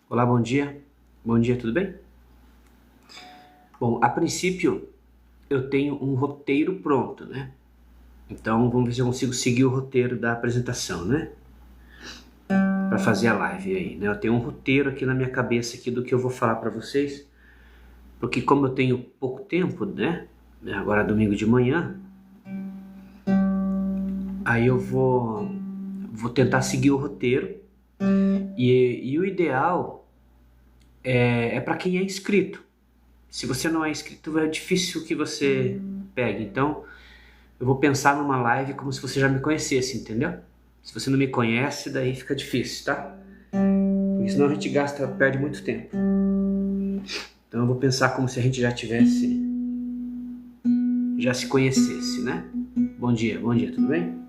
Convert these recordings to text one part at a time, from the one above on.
Olá, bom dia. Bom dia, tudo bem? Bom, a princípio eu tenho um roteiro pronto, né? Então vamos ver se eu consigo seguir o roteiro da apresentação, né? Para fazer a live aí, né? Eu tenho um roteiro aqui na minha cabeça aqui do que eu vou falar para vocês, porque como eu tenho pouco tempo, né? Agora é domingo de manhã, aí eu vou tentar seguir o roteiro e o ideal é para quem é inscrito. Se você não é inscrito, é difícil que você pegue. Então, eu vou pensar numa live como se você já me conhecesse, entendeu? Se você não me conhece, daí fica difícil, tá? Porque senão a gente perde muito tempo. Então eu vou pensar como se a gente já se conhecesse, né? Bom dia, tudo bem?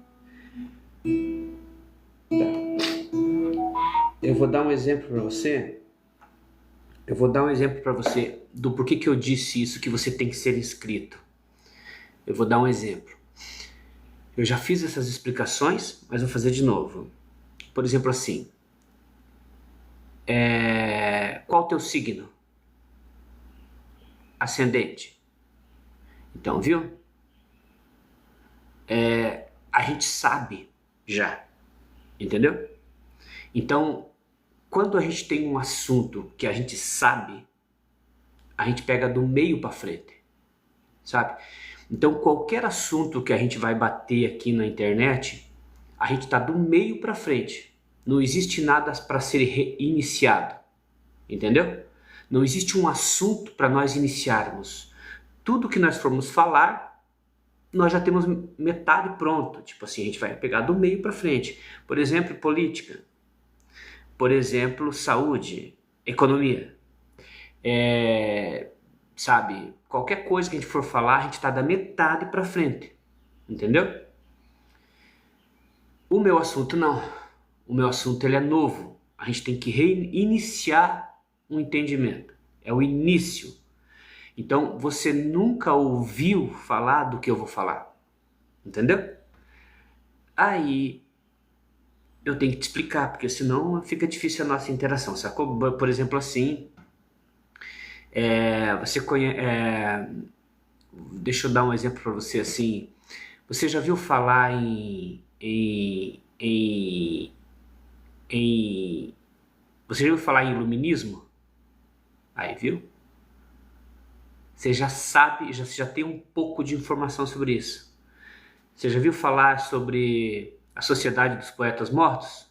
Tá. Eu vou dar um exemplo para você. Do porquê que eu disse isso, que você tem que ser inscrito. Eu vou dar um exemplo. Eu já fiz essas explicações, mas vou fazer de novo. Por exemplo, assim. Qual o teu signo? Ascendente. Então, viu? A gente sabe já. Entendeu? Então, quando a gente tem um assunto que a gente sabe, a gente pega do meio para frente. Sabe? Então, qualquer assunto que a gente vai bater aqui na internet, a gente está do meio para frente. Não existe nada para ser reiniciado. Entendeu? Não existe um assunto para nós iniciarmos. Tudo que nós formos falar, nós já temos metade pronto. Tipo assim, a gente vai pegar do meio para frente. Por exemplo, política. Por exemplo, saúde, economia. Sabe, qualquer coisa que a gente for falar, a gente está da metade para frente. Entendeu? O meu assunto não. O meu assunto ele é novo. A gente tem que reiniciar um entendimento. É o início. Então, você nunca ouviu falar do que eu vou falar. Entendeu? Aí, eu tenho que te explicar, porque senão fica difícil a nossa interação, sacou? Por exemplo, assim, você conhece... deixa eu dar um exemplo para você, assim. Você já viu falar você já viu falar em iluminismo? Aí, viu? Você já sabe, já tem um pouco de informação sobre isso. Você já viu falar sobre a Sociedade dos Poetas Mortos?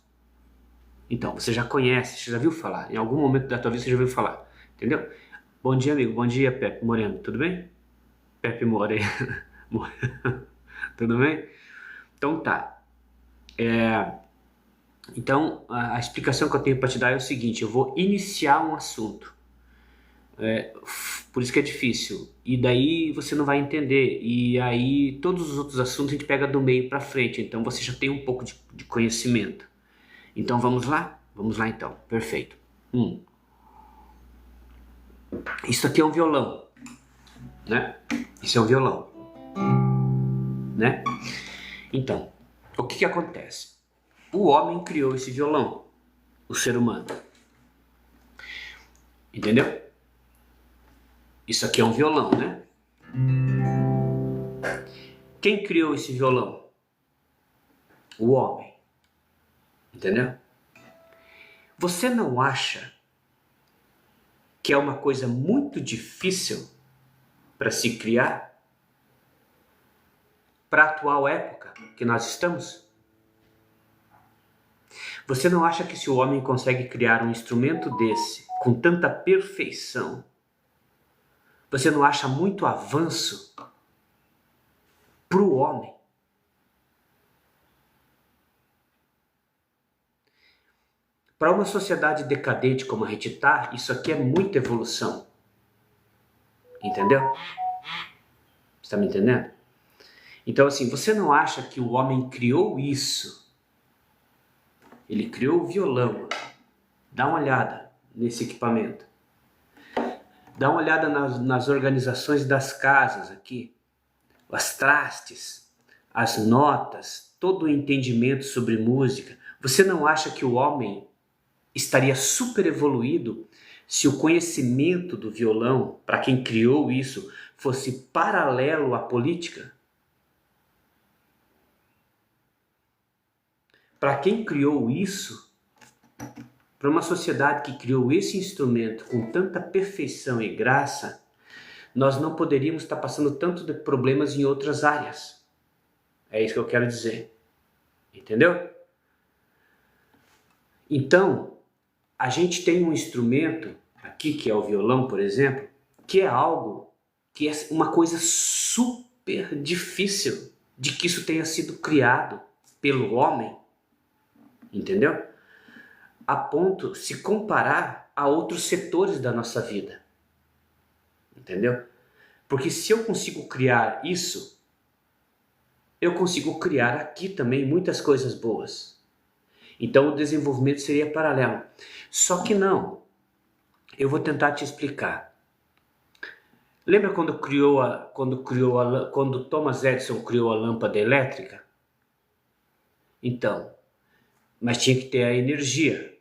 Então, você já conhece, você já viu falar. Em algum momento da tua vida você já viu falar. Entendeu? Bom dia, amigo. Bom dia, Pepe Moreno. Tudo bem? Pepe Moreno. Tudo bem? Então tá. Então, a explicação que eu tenho para te dar é o seguinte. Eu vou iniciar um assunto. Por isso que é difícil. E daí você não vai entender. E aí todos os outros assuntos a gente pega do meio para frente. Então você já tem um pouco de conhecimento. Então vamos lá? Vamos lá então. Perfeito. Isso aqui é um violão, né? Isso é um violão, né? Então, o que acontece? O homem criou esse violão, o ser humano. Entendeu? Isso aqui é um violão, né? Quem criou esse violão? O homem. Entendeu? Você não acha que é uma coisa muito difícil para se criar para a atual época que nós estamos? Você não acha que se o homem consegue criar um instrumento desse com tanta perfeição, você não acha muito avanço para o homem? Para uma sociedade decadente como a gente está, isso aqui é muita evolução. Entendeu? Você está me entendendo? Então, assim, você não acha que o homem criou isso? Ele criou o violão. Dá uma olhada nesse equipamento. Dá uma olhada nas organizações das casas aqui. As trastes, as notas, todo o entendimento sobre música. Você não acha que o homem estaria super evoluído se o conhecimento do violão, para quem criou isso, fosse paralelo à política? Para quem criou isso, para uma sociedade que criou esse instrumento com tanta perfeição e graça, nós não poderíamos estar passando tanto de problemas em outras áreas. É isso que eu quero dizer. Entendeu? Então, a gente tem um instrumento aqui, que é o violão, por exemplo, que é algo, que é uma coisa super difícil de que isso tenha sido criado pelo homem. Entendeu? A ponto de se comparar a outros setores da nossa vida. Entendeu? Porque se eu consigo criar isso, eu consigo criar aqui também muitas coisas boas. Então o desenvolvimento seria paralelo. Só que não. Eu vou tentar te explicar. Lembra quando Thomas Edison criou a lâmpada elétrica? Então, mas tinha que ter a energia.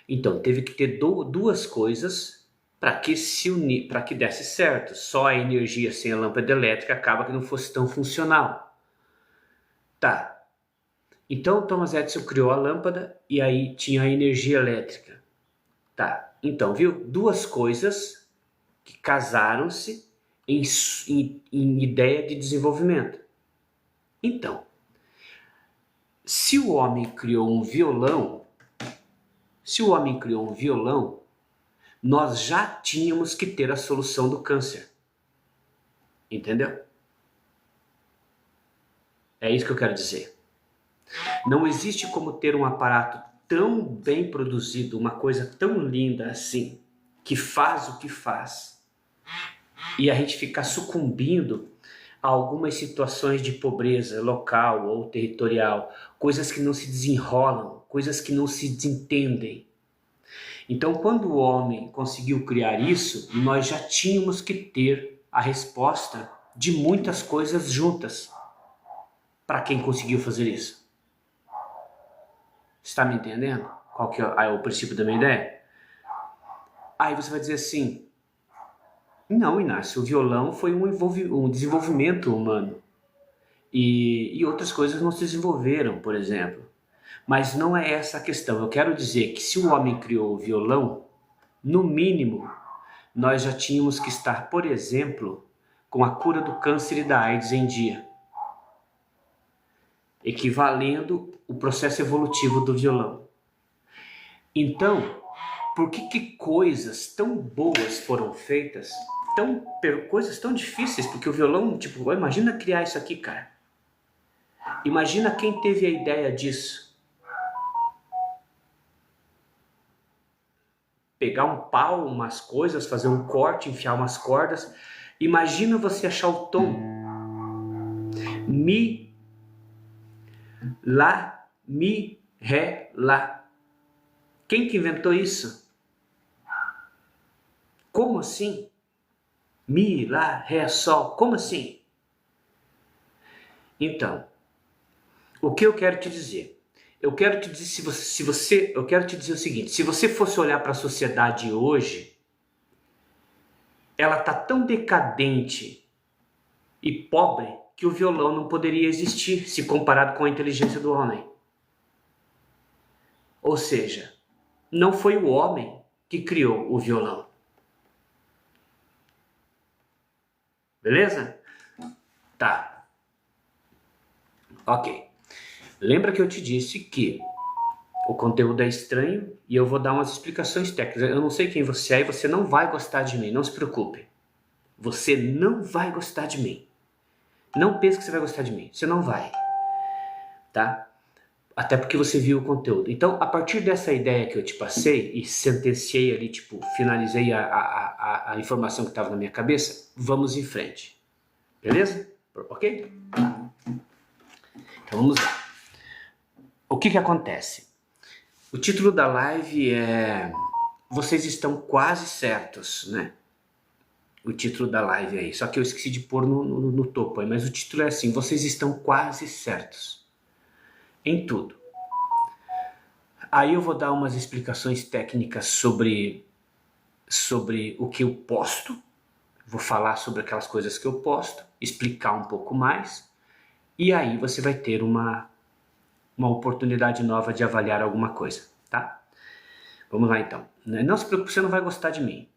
Então teve que ter duas coisas para que se unir, para que desse certo. Só a energia sem a lâmpada elétrica acaba que não fosse tão funcional. Tá. Então Thomas Edison criou a lâmpada e aí tinha a energia elétrica. Tá. Então, viu? Duas coisas que casaram-se em ideia de desenvolvimento. Então, se o homem criou um violão, nós já tínhamos que ter a solução do câncer. Entendeu? É isso que eu quero dizer. Não existe como ter um aparato tão bem produzido, uma coisa tão linda assim, que faz o que faz, e a gente ficar sucumbindo a algumas situações de pobreza local ou territorial, coisas que não se desenrolam, coisas que não se desentendem. Então, quando o homem conseguiu criar isso, nós já tínhamos que ter a resposta de muitas coisas juntas. Para quem conseguiu fazer isso? Está me entendendo? Qual que é o princípio da minha ideia? Aí você vai dizer assim, não, Inácio, o violão foi um desenvolvimento humano. E outras coisas não se desenvolveram, por exemplo. Mas não é essa a questão. Eu quero dizer que se o homem criou o violão, no mínimo, nós já tínhamos que estar, por exemplo, com a cura do câncer e da AIDS em dia. Equivalendo o processo evolutivo do violão. Então, por que coisas tão boas foram feitas, coisas tão difíceis? Porque o violão, tipo, imagina criar isso aqui, cara. Imagina quem teve a ideia disso. Pegar um pau, umas coisas, fazer um corte, enfiar umas cordas. Imagina você achar o tom. Mi, Lá, Mi, Ré, Lá. Quem que inventou isso? Como assim? Mi, Lá, Ré, Sol. Como assim? Então, o que eu quero te dizer? Eu quero te dizer, eu quero te dizer o seguinte: se você fosse olhar para a sociedade hoje, ela está tão decadente e pobre que o violão não poderia existir se comparado com a inteligência do homem. Ou seja, não foi o homem que criou o violão. Beleza? Tá. Ok. Lembra que eu te disse que o conteúdo é estranho e eu vou dar umas explicações técnicas. Eu não sei quem você é e você não vai gostar de mim, não se preocupe. Você não vai gostar de mim. Não pense que você vai gostar de mim, você não vai. Tá? Até porque você viu o conteúdo. Então, a partir dessa ideia que eu te passei e sentenciei ali, tipo, finalizei a informação que estava na minha cabeça, vamos em frente. Beleza? Ok? Então vamos lá. O que acontece? O título da live é Vocês estão quase certos, né? O título da live aí. Só que eu esqueci de pôr no topo aí, mas o título é assim: Vocês estão quase certos em tudo. Aí eu vou dar umas explicações técnicas sobre o que eu posto. Vou falar sobre aquelas coisas que eu posto, explicar um pouco mais. E aí você vai ter uma oportunidade nova de avaliar alguma coisa, tá? Vamos lá então. Não se preocupe, você não vai gostar de mim.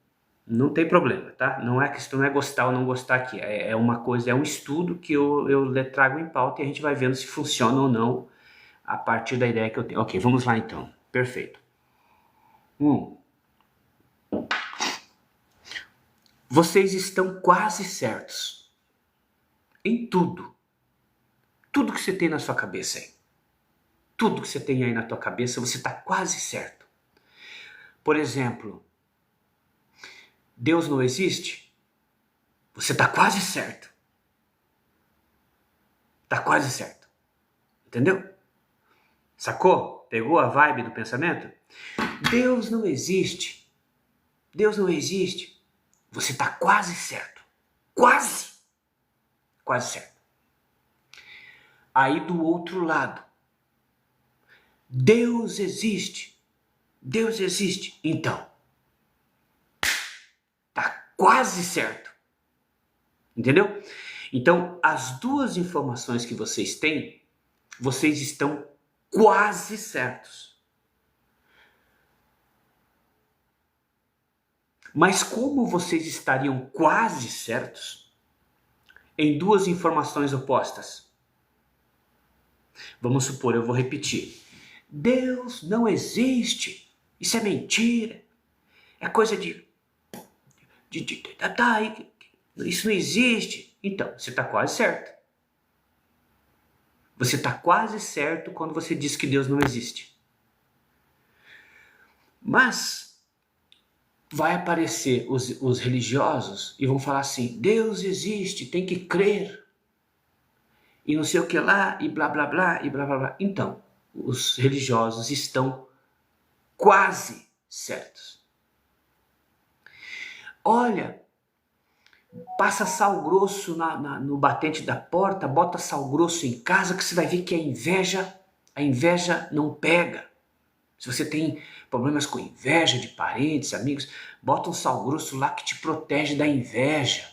Não tem problema, tá? Não é questão, não é gostar ou não gostar aqui. É uma coisa, é um estudo que eu trago em pauta e a gente vai vendo se funciona ou não a partir da ideia que eu tenho. Ok, vamos lá então. Perfeito. Vocês estão quase certos em tudo. Tudo que você tem na sua cabeça aí. Tudo que você tem aí na tua cabeça, você está quase certo. Por exemplo, Deus não existe? Você está quase certo. Está quase certo. Entendeu? Sacou? Pegou a vibe do pensamento? Deus não existe. Deus não existe. Você está quase certo. Quase. Quase certo. Aí do outro lado, Deus existe. Deus existe. Então, tá quase certo. Entendeu? Então, as duas informações que vocês têm, vocês estão quase certos. Mas como vocês estariam quase certos em duas informações opostas? Vamos supor, eu vou repetir. Deus não existe. Isso é mentira. É coisa de isso não existe. Então, você está quase certo. Você está quase certo quando você diz que Deus não existe. Mas vai aparecer os religiosos e vão falar assim: Deus existe, tem que crer. E não sei o que lá, e blá blá blá, e blá blá blá. Então, os religiosos estão quase certos. Olha, passa sal grosso no batente da porta, bota sal grosso em casa que você vai ver que a inveja não pega. Se você tem problemas com inveja de parentes, amigos, bota um sal grosso lá que te protege da inveja.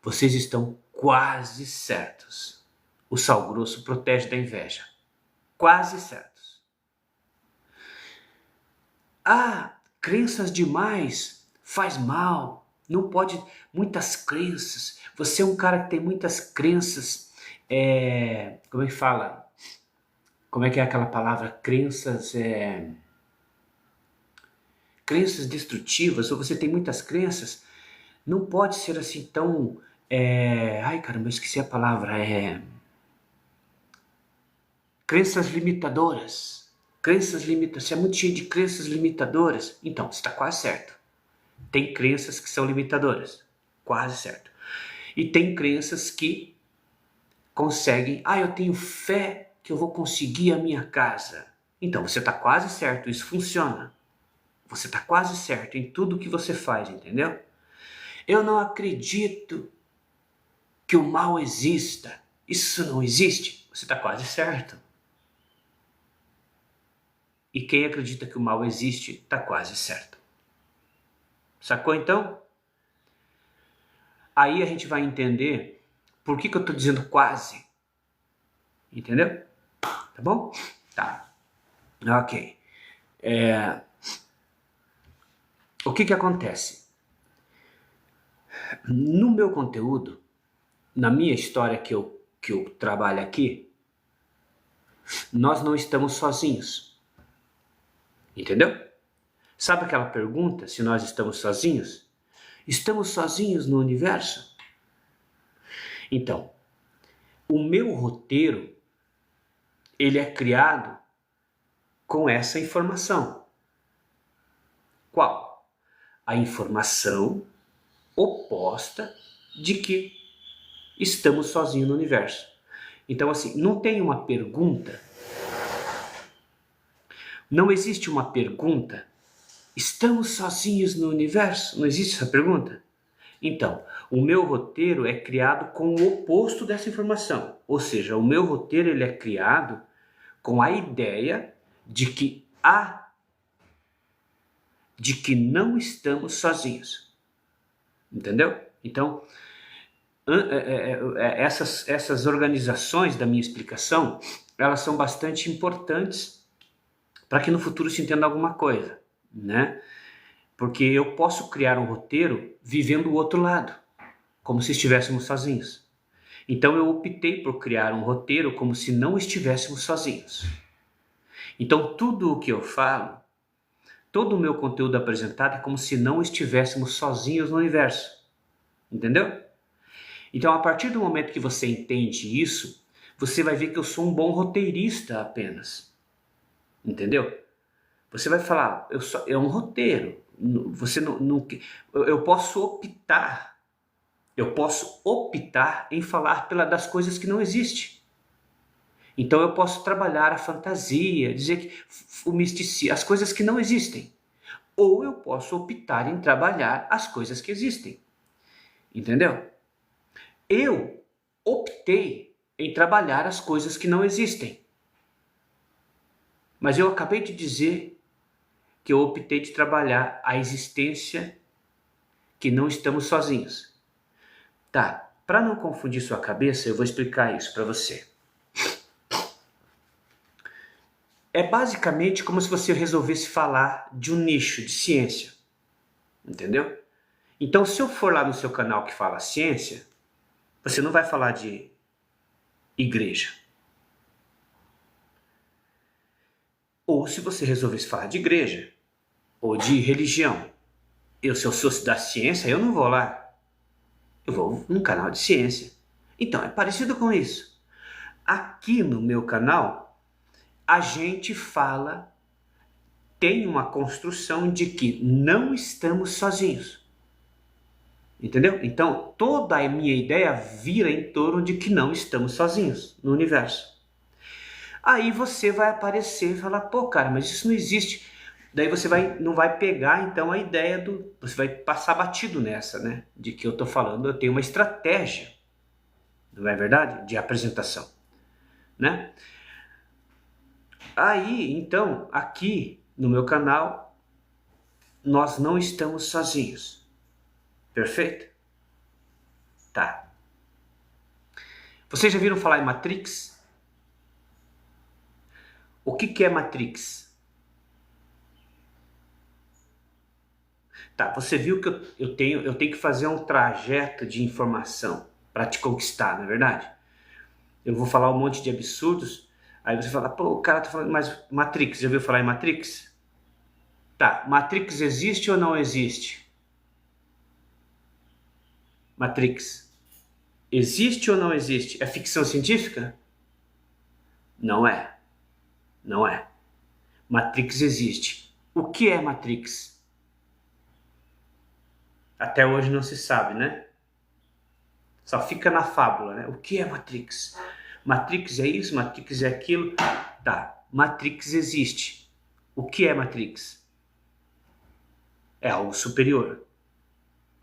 Vocês estão quase certos. O sal grosso protege da inveja. Quase certos. Ah, crenças demais faz mal. Não pode, muitas crenças. Você é um cara que tem muitas crenças. Como é que fala? Como é que é aquela palavra? Crenças destrutivas. Ou você tem muitas crenças. Não pode ser assim tão... ai caramba, eu esqueci a palavra. Crenças limitadoras. Crenças limitadoras. Você é muito cheio de crenças limitadoras. Então, você está quase certo. Tem crenças que são limitadoras. Quase certo. E tem crenças que conseguem... eu tenho fé que eu vou conseguir a minha casa. Então, você está quase certo. Isso funciona. Você está quase certo em tudo que você faz, entendeu? Eu não acredito que o mal exista. Isso não existe. Você está quase certo. E quem acredita que o mal existe, está quase certo. Sacou então? Aí a gente vai entender por que eu estou dizendo quase. Entendeu? Tá bom? Tá. Ok. O que acontece? No meu conteúdo, na minha história que eu trabalho aqui, nós não estamos sozinhos. Entendeu? Sabe aquela pergunta, se nós estamos sozinhos? Estamos sozinhos no universo? Então, o meu roteiro ele é criado com essa informação. Qual? A informação oposta de que estamos sozinhos no universo. Então, assim, não tem uma pergunta, não existe uma pergunta, estamos sozinhos no universo? Não existe essa pergunta? Então, o meu roteiro é criado com o oposto dessa informação. Ou seja, o meu roteiro ele é criado com a ideia de que não estamos sozinhos. Entendeu? Então, essas organizações da minha explicação, elas são bastante importantes para que no futuro se entenda alguma coisa, né? Porque eu posso criar um roteiro vivendo o outro lado, como se estivéssemos sozinhos. Então eu optei por criar um roteiro como se não estivéssemos sozinhos. Então tudo o que eu falo, todo o meu conteúdo apresentado é como se não estivéssemos sozinhos no universo. Entendeu? Então a partir do momento que você entende isso, você vai ver que eu sou um bom roteirista apenas. Entendeu? Você vai falar, é um roteiro. Você eu posso optar em falar das coisas que não existem. Então eu posso trabalhar a fantasia, dizer que o misticismo, as coisas que não existem. Ou eu posso optar em trabalhar as coisas que existem. Entendeu? Eu optei em trabalhar as coisas que não existem. Mas eu acabei de dizer que eu optei de trabalhar a existência que não estamos sozinhos. Tá, para não confundir sua cabeça, eu vou explicar isso para você. É basicamente como se você resolvesse falar de um nicho de ciência. Entendeu? Então, se eu for lá no seu canal que fala ciência, você não vai falar de igreja. Ou se você resolvesse falar de igreja, ou de religião. Se eu sou da ciência, eu não vou lá. Eu vou num canal de ciência. Então, é parecido com isso. Aqui no meu canal, a gente fala, tem uma construção de que não estamos sozinhos. Entendeu? Então, toda a minha ideia vira em torno de que não estamos sozinhos no universo. Aí você vai aparecer e falar, pô, cara, mas isso não existe. Daí você não vai pegar, então, a ideia você vai passar batido nessa, né? De que eu tô falando, eu tenho uma estratégia, não é verdade? De apresentação, né? Aí, então, aqui no meu canal, nós não estamos sozinhos. Perfeito? Tá. Vocês já viram falar em Matrix? O que é Matrix? Tá, você viu que eu tenho que fazer um trajeto de informação para te conquistar, não é verdade? Eu vou falar um monte de absurdos, aí você fala, pô, o cara tá falando, mas Matrix, já ouviu falar em Matrix? Tá, Matrix existe ou não existe? Matrix existe ou não existe? É ficção científica? Não é. Não é. Matrix existe. O que é Matrix? Até hoje não se sabe, né? Só fica na fábula, né? O que é Matrix? Matrix é isso, Matrix é aquilo. Tá, Matrix existe. O que é Matrix? É algo superior.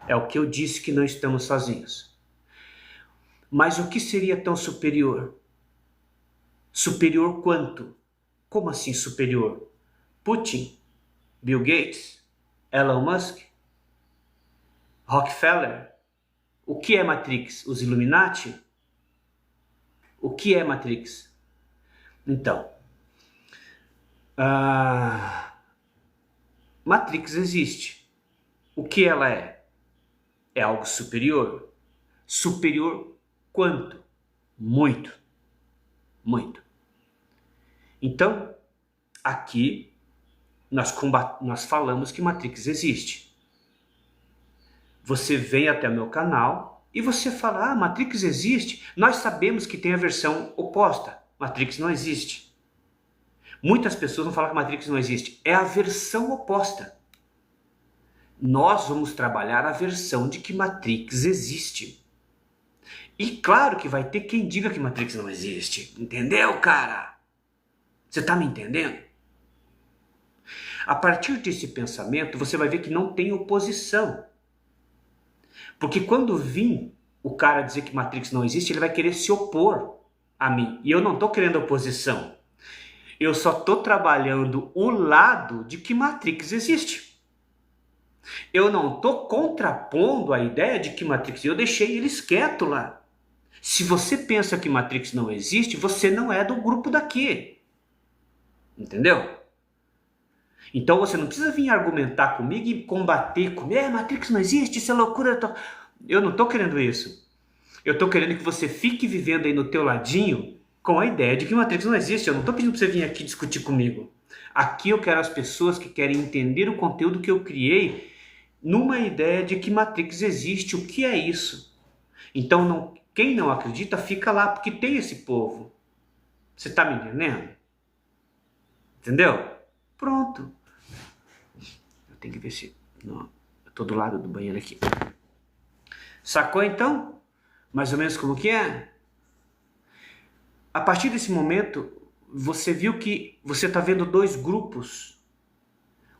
É o que eu disse que não estamos sozinhos. Mas o que seria tão superior? Superior quanto? Como assim superior? Putin? Bill Gates? Elon Musk? Rockefeller? O que é Matrix? Os Illuminati? O que é Matrix? Então, Matrix existe. O que ela é? É algo superior? Superior quanto? Muito. Muito. Então, aqui nós falamos que Matrix existe. Você vem até o meu canal e você fala, Matrix existe. Nós sabemos que tem a versão oposta, Matrix não existe. Muitas pessoas vão falar que Matrix não existe. É a versão oposta. Nós vamos trabalhar a versão de que Matrix existe. E claro que vai ter quem diga que Matrix não existe. Entendeu, cara? Você tá me entendendo? A partir desse pensamento, você vai ver que não tem oposição. Porque quando vir o cara dizer que Matrix não existe, ele vai querer se opor a mim. E eu não tô querendo oposição. Eu só tô trabalhando o lado de que Matrix existe. Eu não tô contrapondo a ideia de que Matrix... Eu deixei eles quietos lá. Se você pensa que Matrix não existe, você não é do grupo daqui. Entendeu? Então você não precisa vir argumentar comigo e combater comigo. Matrix não existe, isso é loucura. Eu não tô querendo isso. Eu tô querendo que você fique vivendo aí no teu ladinho com a ideia de que Matrix não existe. Eu não tô pedindo pra você vir aqui discutir comigo. Aqui eu quero as pessoas que querem entender o conteúdo que eu criei numa ideia de que Matrix existe. O que é isso? Então quem não acredita fica lá, porque tem esse povo. Você tá me entendendo? Entendeu? Pronto. Eu tenho que ver se... Não, eu tô do lado do banheiro aqui. Sacou então? Mais ou menos como que é? A partir desse momento, você viu que você está vendo dois grupos.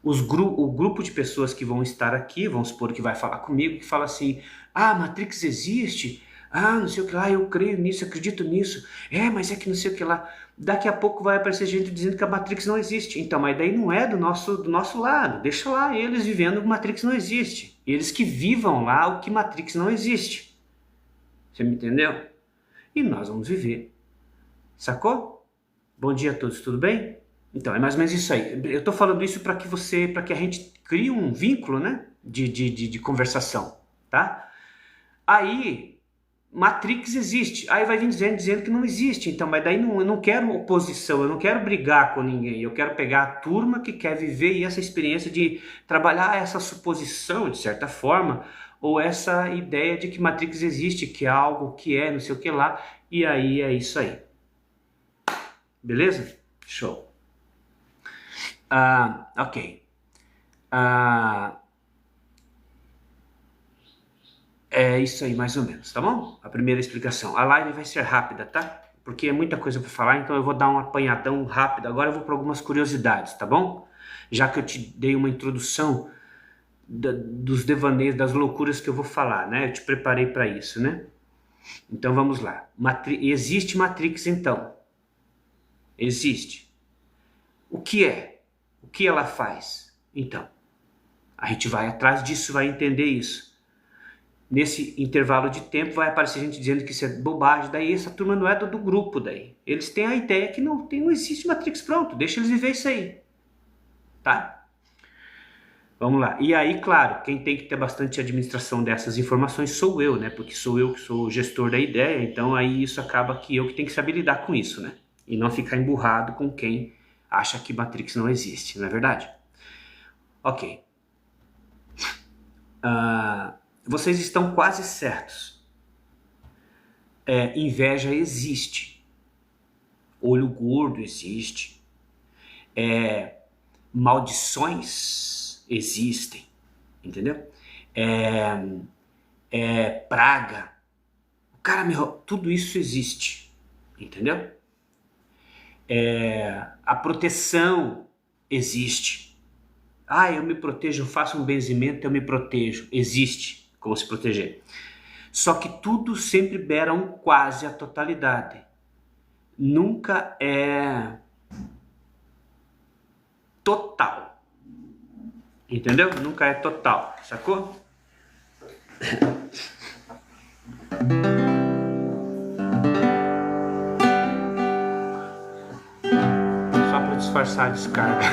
O grupo de pessoas que vão estar aqui, vamos supor que vai falar comigo, que fala assim, Matrix existe, não sei o que lá, eu creio nisso, acredito nisso, mas é que não sei o que lá. Daqui a pouco vai aparecer gente dizendo que a Matrix não existe. Então, mas daí não é do nosso lado, deixa lá eles vivendo que Matrix não existe. Eles que vivam lá o que Matrix não existe. Você me entendeu? E nós vamos viver. Sacou? Bom dia a todos, tudo bem? Então, é mais ou menos isso aí. Eu tô falando isso para que a gente crie um vínculo, né? De conversação, tá? Aí, Matrix existe. Aí vai vir dizendo que não existe. Então, mas daí eu não quero oposição, eu não quero brigar com ninguém. Eu quero pegar a turma que quer viver essa experiência de trabalhar essa suposição, de certa forma, ou essa ideia de que Matrix existe, que é algo que é, não sei o que lá. E aí é isso aí. Beleza? Show. Ok. É isso aí, mais ou menos, tá bom? A primeira explicação. A live vai ser rápida, tá? Porque é muita coisa para falar, então eu vou dar um apanhadão rápido. Agora eu vou para algumas curiosidades, tá bom? Já que eu te dei uma introdução dos devaneios, das loucuras que eu vou falar, né? Eu te preparei para isso, né? Então vamos lá. Existe Matrix, então. Existe. O que é? O que ela faz? Então, a gente vai atrás disso, vai entender isso. Nesse intervalo de tempo vai aparecer gente dizendo que isso é bobagem, daí essa turma não é do grupo daí. Eles têm a ideia que não existe Matrix, pronto, deixa eles viver isso aí. Tá? Vamos lá. E aí, claro, quem tem que ter bastante administração dessas informações sou eu, né? Porque sou eu que sou o gestor da ideia, então aí isso acaba que eu que tenho que saber lidar com isso, né? E não ficar emburrado com quem acha que Matrix não existe, não é verdade? Ok. Vocês estão quase certos. Inveja existe. Olho gordo existe. Maldições existem. Entendeu? Praga. O cara tudo isso existe. Entendeu? A proteção existe. Eu me protejo, eu faço um benzimento, eu me protejo. Existe como se proteger. Só que tudo sempre beira um quase a totalidade. Nunca é total. Entendeu? Nunca é total. Sacou? Disfarçar a descarga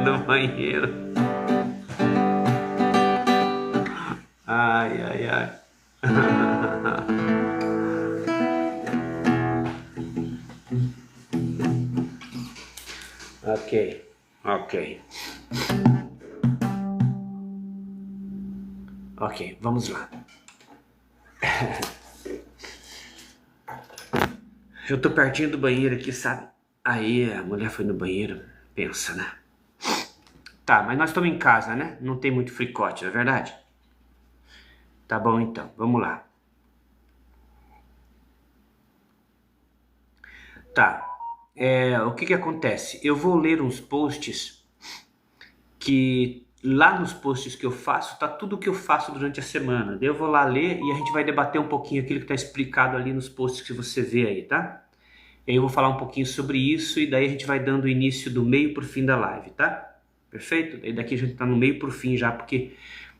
no banheiro. Ai. Ok, vamos lá. Eu tô pertinho do banheiro aqui, sabe? Aí a mulher foi no banheiro, pensa, né? Tá, mas nós estamos em casa, né? Não tem muito fricote, não é verdade? Tá bom então, vamos lá. Tá, o que que acontece? Eu vou ler uns posts que lá nos posts que eu faço, tá tudo que eu faço durante a semana. Daí eu vou lá ler e a gente vai debater um pouquinho aquilo que tá explicado ali nos posts que você vê aí, tá? E aí eu vou falar um pouquinho sobre isso e daí a gente vai dando o início do meio pro fim da live, tá? Perfeito? E daqui a gente tá no meio pro fim já, porque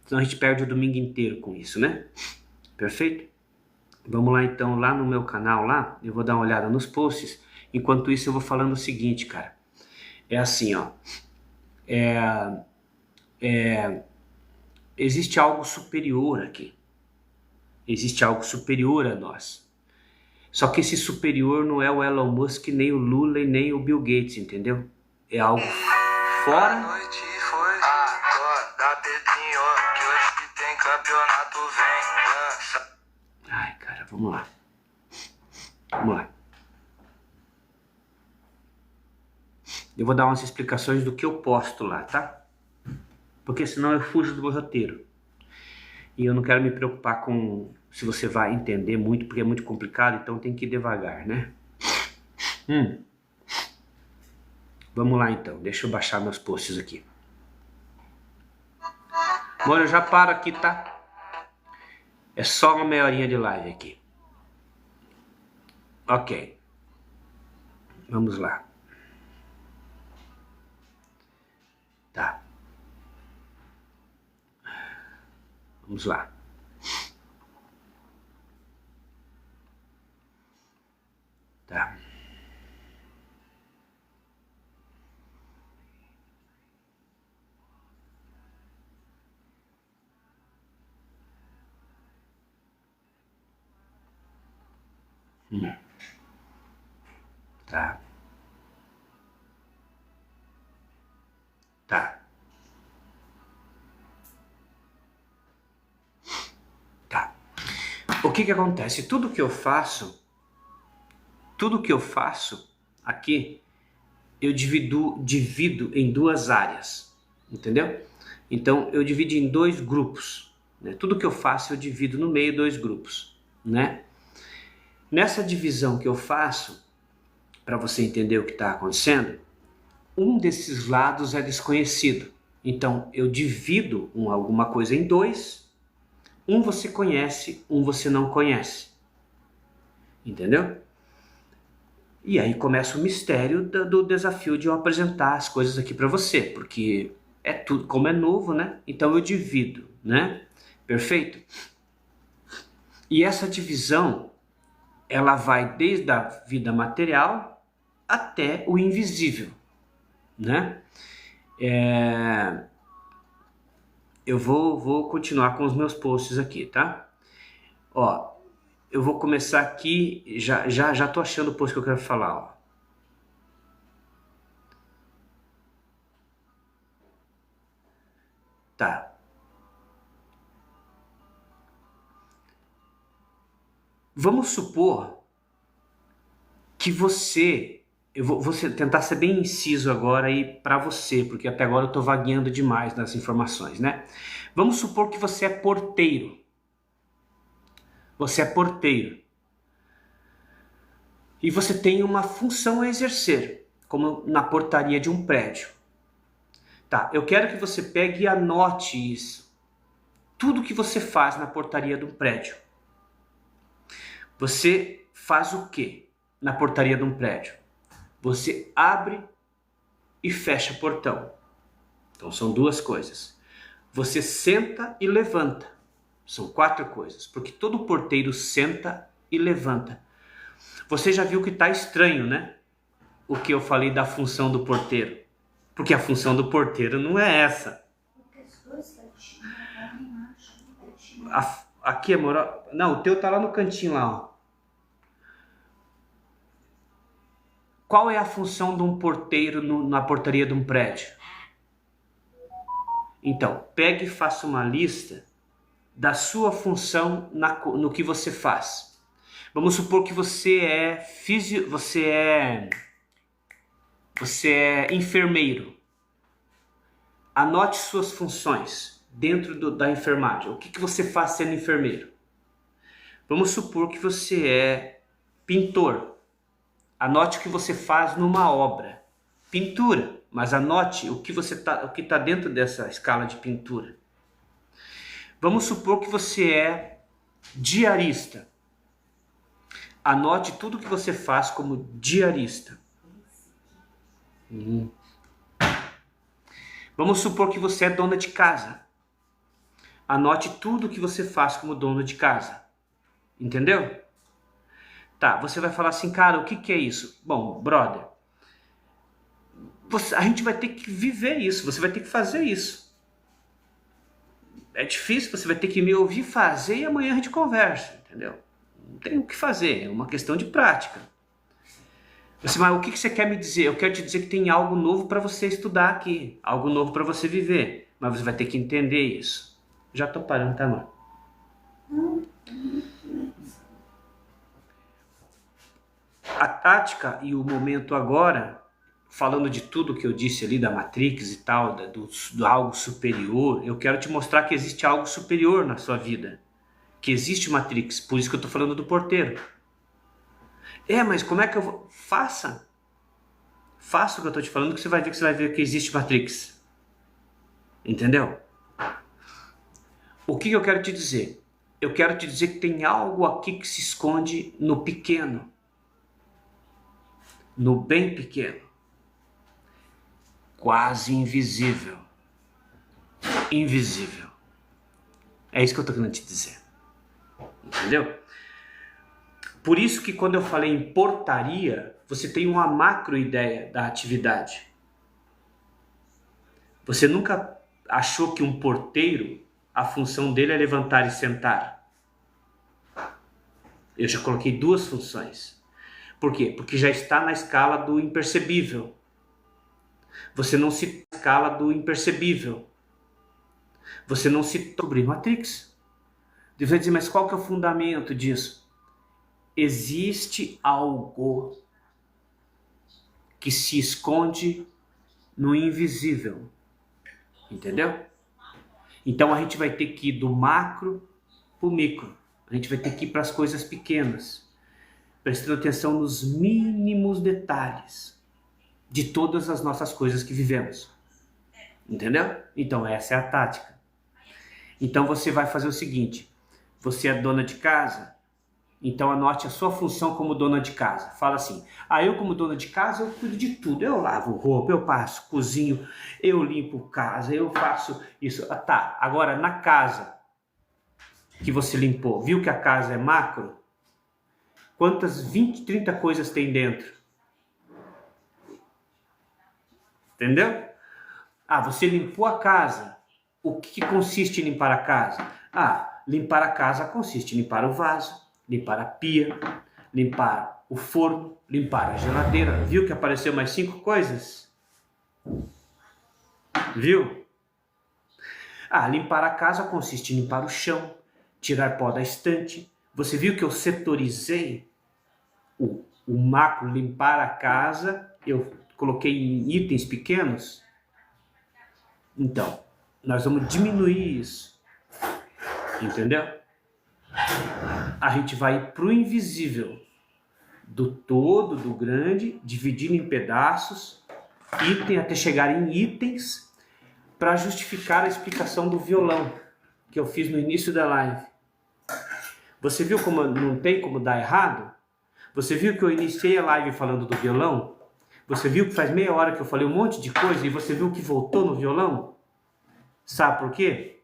senão a gente perde o domingo inteiro com isso, né? Perfeito? Vamos lá então, lá no meu canal lá, eu vou dar uma olhada nos posts. Enquanto isso eu vou falando o seguinte, cara. É assim, ó. Existe algo superior aqui. Existe algo superior a nós. Só que esse superior não é o Elon Musk, nem o Lula e nem o Bill Gates, entendeu? É algo fora. A noite foi da Pedrinho, que hoje tem campeonato, vem dança. Ai, cara, vamos lá. Vamos lá. Eu vou dar umas explicações do que eu posto lá, tá? Porque senão eu fujo do meu roteiro. E eu não quero me preocupar com se você vai entender muito, porque é muito complicado, então tem que ir devagar, né? Vamos lá então, deixa eu baixar meus posts aqui. Amor, eu já paro aqui, tá? É só uma meia horinha de live aqui. Ok. Vamos lá. Tá. Vamos lá. Tá. Tá. Tá. Tá. O que que acontece? Tudo que eu faço aqui, eu divido em duas áreas, entendeu? Então, eu divido em dois grupos, né? Tudo que eu faço, eu divido no meio dois grupos, né? Nessa divisão que eu faço, para você entender o que está acontecendo, um desses lados é desconhecido. Então, eu divido alguma coisa em dois, um você conhece, um você não conhece. Entendeu? E aí começa o mistério do desafio de eu apresentar as coisas aqui para você, porque é tudo, como é novo, né? Então eu divido, né? Perfeito? E essa divisão, ela vai desde a vida material até o invisível, né? Eu vou continuar com os meus posts aqui, tá? Ó, eu vou começar aqui, já tô achando o post que eu quero falar, ó. Tá. Vamos supor que eu vou tentar ser bem inciso agora aí para você, porque até agora eu tô vagueando demais nas informações, né? Vamos supor que você é porteiro. Você é porteiro. E você tem uma função a exercer, como na portaria de um prédio. Tá, eu quero que você pegue e anote isso. Tudo que você faz na portaria de um prédio. Você faz o quê na portaria de um prédio? Você abre e fecha portão. Então são duas coisas. Você senta e levanta. São quatro coisas, porque todo porteiro senta e levanta. Você já viu que está estranho, né? O que eu falei da função do porteiro. Porque a função do porteiro não é essa. Aqui, amor. Não, o teu tá lá no cantinho lá, ó. Qual é a função de um porteiro na portaria de um prédio? Então, pegue e faça uma lista da sua função no que você faz. Vamos supor que você é enfermeiro. Anote suas funções dentro da enfermagem. O que você faz sendo enfermeiro? Vamos supor que você é pintor. Anote o que você faz numa obra. Pintura, mas anote o que está dentro dessa escala de pintura. Vamos supor que você é diarista. Anote tudo que você faz como diarista. Vamos supor que você é dona de casa. Anote tudo que você faz como dona de casa. Entendeu? Tá, você vai falar assim, cara, o que é isso? Bom, brother, a gente vai ter que viver isso, você vai ter que fazer isso. É difícil, você vai ter que me ouvir fazer e amanhã a gente conversa, entendeu? Não tem o que fazer, é uma questão de prática. Mas o que você quer me dizer? Eu quero te dizer que tem algo novo para você estudar aqui, algo novo para você viver, mas você vai ter que entender isso. Já tô parando, tá, amor? A tática e o momento agora, falando de tudo que eu disse ali da Matrix e tal, do algo superior, eu quero te mostrar que existe algo superior na sua vida. Que existe Matrix, por isso que eu tô falando do porteiro. Mas como é que eu vou? Faça o que eu tô te falando, que você vai ver que existe Matrix. Entendeu? O que eu quero te dizer? Eu quero te dizer que tem algo aqui que se esconde no pequeno. No bem pequeno. Quase invisível. Invisível. É isso que eu tô querendo te dizer. Entendeu? Por isso que quando eu falei em portaria, você tem uma macro ideia da atividade. Você nunca achou que um porteiro, a função dele é levantar e sentar? Eu já coloquei duas funções. Por quê? Porque já está na escala do impercebível. Você não se na escala do impercebível. Você não se sobre Matrix. Você vai dizer, mas qual que é o fundamento disso? Existe algo que se esconde no invisível. Entendeu? Então a gente vai ter que ir do macro para o micro. A gente vai ter que ir para as coisas pequenas. Prestando atenção nos mínimos detalhes de todas as nossas coisas que vivemos. Entendeu? Então essa é a tática. Então você vai fazer o seguinte. Você é dona de casa? Então anote a sua função como dona de casa. Fala assim, eu como dona de casa, eu cuido de tudo. Eu lavo roupa, eu passo, cozinho, eu limpo casa, eu faço isso. Tá, agora na casa que você limpou, viu que a casa é macro? Quantas 20, 30 coisas tem dentro? Entendeu? Você limpou a casa. O que consiste em limpar a casa? Limpar a casa consiste em limpar o vaso, limpar a pia, limpar o forno, limpar a geladeira. Viu que apareceu mais 5 coisas? Viu? Limpar a casa consiste em limpar o chão, tirar pó da estante. Você viu que eu setorizei o macro, limpar a casa, eu coloquei em itens pequenos? Então, nós vamos diminuir isso. Entendeu? A gente vai para o invisível, do todo, do grande, dividindo em pedaços, item até chegar em itens, para justificar a explicação do violão que eu fiz no início da live. Você viu como não tem como dar errado? Você viu que eu iniciei a live falando do violão? Você viu que faz meia hora que eu falei um monte de coisa e você viu que voltou no violão? Sabe por quê?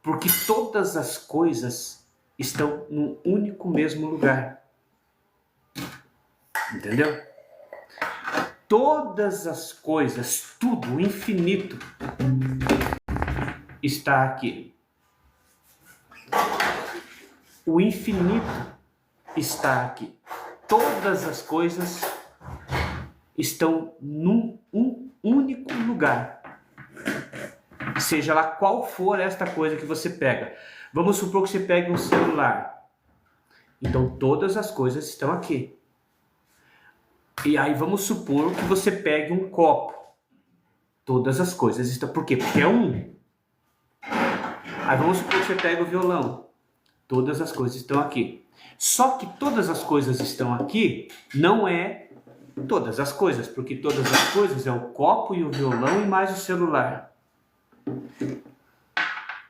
Porque todas as coisas estão num único mesmo lugar. Entendeu? Todas as coisas, tudo, o infinito, está aqui. O infinito está aqui. Todas as coisas estão num único lugar. Seja lá qual for esta coisa que você pega. Vamos supor que você pegue um celular. Então todas as coisas estão aqui. E aí vamos supor que você pegue um copo. Todas as coisas estão... Por quê? Porque é um. Aí vamos supor que você pega o violão. Todas as coisas estão aqui. Só que todas as coisas estão aqui não é todas as coisas, porque todas as coisas é o copo e o violão e mais o celular.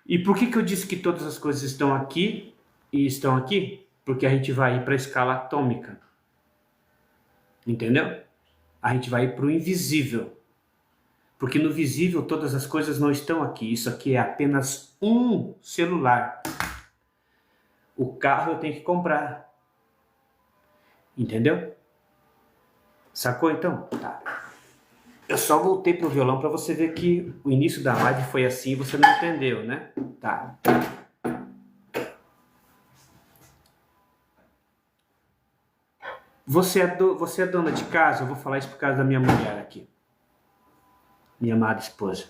E por que eu disse que todas as coisas estão aqui e estão aqui? Porque a gente vai ir para a escala atômica. Entendeu? A gente vai ir para o invisível. Porque no visível todas as coisas não estão aqui. Isso aqui é apenas um celular. O carro eu tenho que comprar. Entendeu? Sacou então? Tá. Eu só voltei pro violão para você ver que o início da live foi assim e você não entendeu, né? Tá. Você é dona de casa? Eu vou falar isso por causa da minha mulher aqui. Minha amada esposa.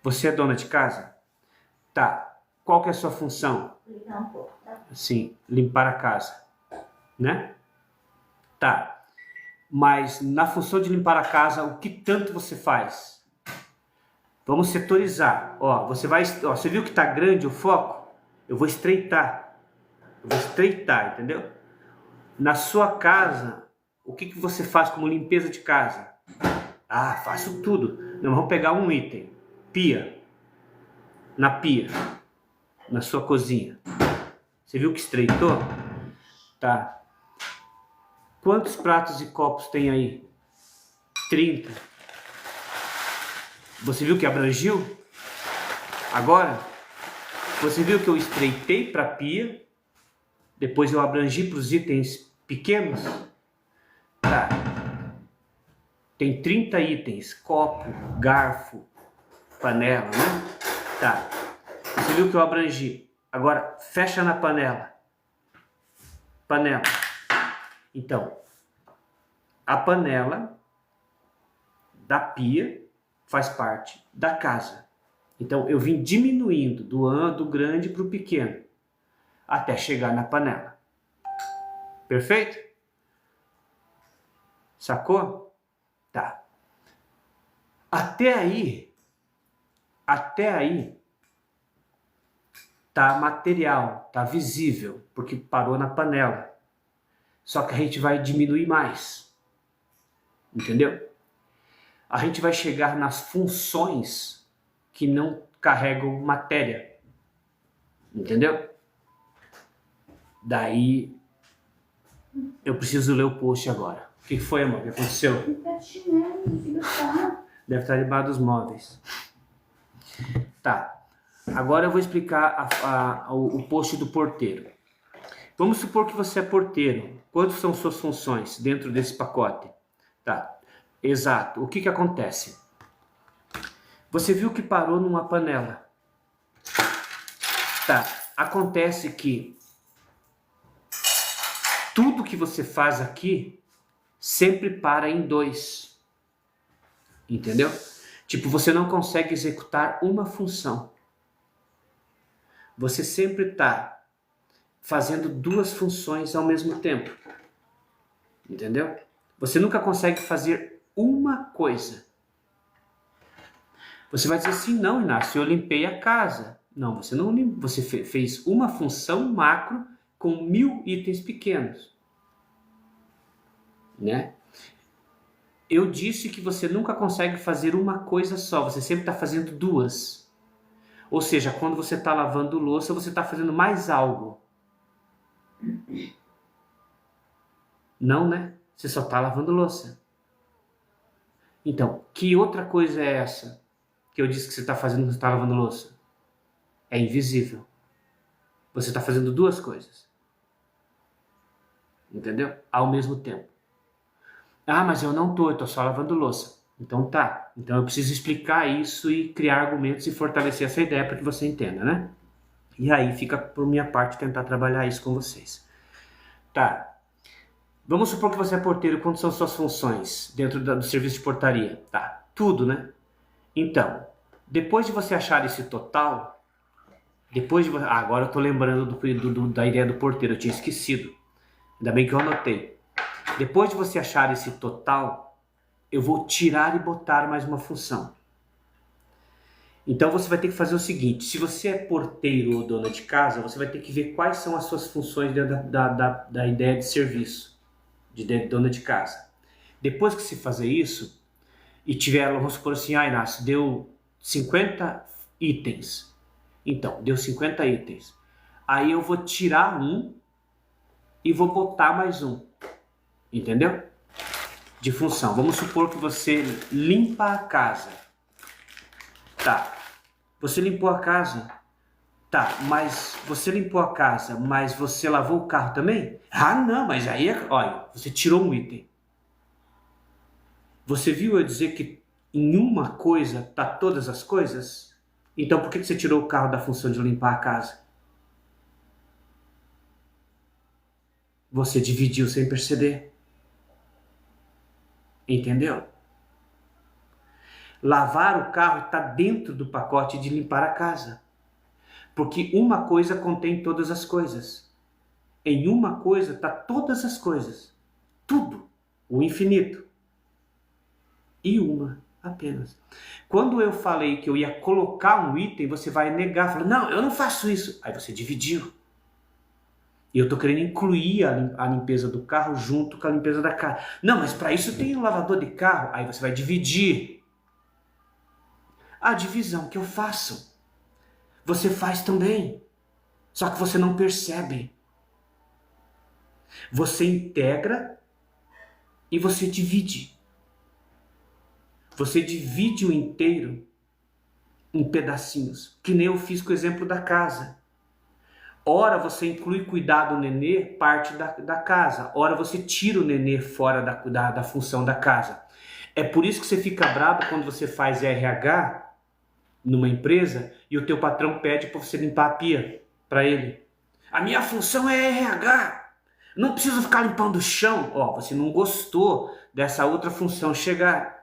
Você é dona de casa? Tá. Qual que é a sua função? Limpar um pouco, tá? Sim, limpar a casa, né? Tá. Mas na função de limpar a casa, o que tanto você faz? Vamos setorizar. Ó, você viu que tá grande o foco? Eu vou estreitar. Entendeu? Na sua casa, o que você faz como limpeza de casa? Ah, faço tudo. Não, vamos pegar um item. Pia. Na pia. Na sua cozinha. Você viu que estreitou? Tá. Quantos pratos e copos tem aí? 30. Você viu que abrangiu? Agora, você viu que eu estreitei para a pia, depois eu abrangi para os itens pequenos? Tá. Tem 30 itens, copo, garfo, panela, né? Tá. Você viu que eu abrangi. Agora, fecha na panela. Panela. Então, a panela da pia faz parte da casa. Então, eu vim diminuindo do grande para o pequeno, até chegar na panela. Perfeito? Sacou? Tá. Até aí, tá material, tá visível, porque parou na panela. Só que a gente vai diminuir mais. Entendeu? A gente vai chegar nas funções que não carregam matéria. Entendeu? Daí eu preciso ler o post agora. O que foi, amor? O que aconteceu? Deve estar debaixo dos móveis. Tá. Agora eu vou explicar o post do porteiro. Vamos supor que você é porteiro. Quantas são suas funções dentro desse pacote? Tá. Exato. O que acontece? Você viu que parou numa panela. Tá. Acontece que tudo que você faz aqui sempre para em 2. Entendeu? Tipo, você não consegue executar uma função. Você sempre está fazendo 2 funções ao mesmo tempo. Entendeu? Você nunca consegue fazer uma coisa. Você vai dizer assim, não, Inácio, eu limpei a casa. Não, você não limpou. Você fez uma função macro com 1000 itens pequenos. Né? Eu disse que você nunca consegue fazer uma coisa só. Você sempre está fazendo 2. Ou seja, quando você está lavando louça, você está fazendo mais algo. Não, né? Você só está lavando louça. Então, que outra coisa é essa que eu disse que você está fazendo quando você está lavando louça? É invisível. Você está fazendo 2 coisas. Entendeu? Ao mesmo tempo. Ah, mas eu não estou só lavando louça. Então tá. Então eu preciso explicar isso e criar argumentos e fortalecer essa ideia para que você entenda, né? E aí fica por minha parte tentar trabalhar isso com vocês. Tá. Vamos supor que você é porteiro. Quantas são suas funções dentro do serviço de portaria? Tá. Tudo, né? Então, depois de você achar esse total, Depois de... agora eu tô lembrando da ideia do porteiro, eu tinha esquecido. Ainda bem que eu anotei. Depois de você achar esse total, eu vou tirar e botar mais uma função. Então você vai ter que fazer o seguinte, se você é porteiro ou dona de casa, você vai ter que ver quais são as suas funções dentro da ideia de serviço, de dona de casa. Depois que você fazer isso, e tiver, vamos supor assim, Inácio, deu 50 itens. Então, deu 50 itens. Aí eu vou tirar um e vou botar mais um. Entendeu? De função. Vamos supor que você limpa a casa. Tá. Você limpou a casa. Tá, mas você limpou a casa, mas você lavou o carro também? Ah, não, mas aí, olha, você tirou um item. Você viu eu dizer que em uma coisa tá todas as coisas? Então por que você tirou o carro da função de limpar a casa? Você dividiu sem perceber. Entendeu? Lavar o carro está dentro do pacote de limpar a casa. Porque uma coisa contém todas as coisas. Em uma coisa está todas as coisas. Tudo. O infinito. E uma apenas. Quando eu falei que eu ia colocar um item, você vai negar. Fala, não, eu não faço isso. Aí você dividiu. E eu estou querendo incluir a limpeza do carro junto com a limpeza da casa. Não, mas para isso tem um lavador de carro. Aí você vai dividir. A divisão que eu faço, você faz também. Só que você não percebe. Você integra e você divide. Você divide o inteiro em pedacinhos, que nem eu fiz com o exemplo da casa. Ora você inclui cuidar do nenê, parte da casa. Ora você tira o nenê fora da função da casa. É por isso que você fica bravo quando você faz RH numa empresa e o teu patrão pede para você limpar a pia para ele. A minha função é RH. Não preciso ficar limpando o chão. Ó, você não gostou dessa outra função chegar.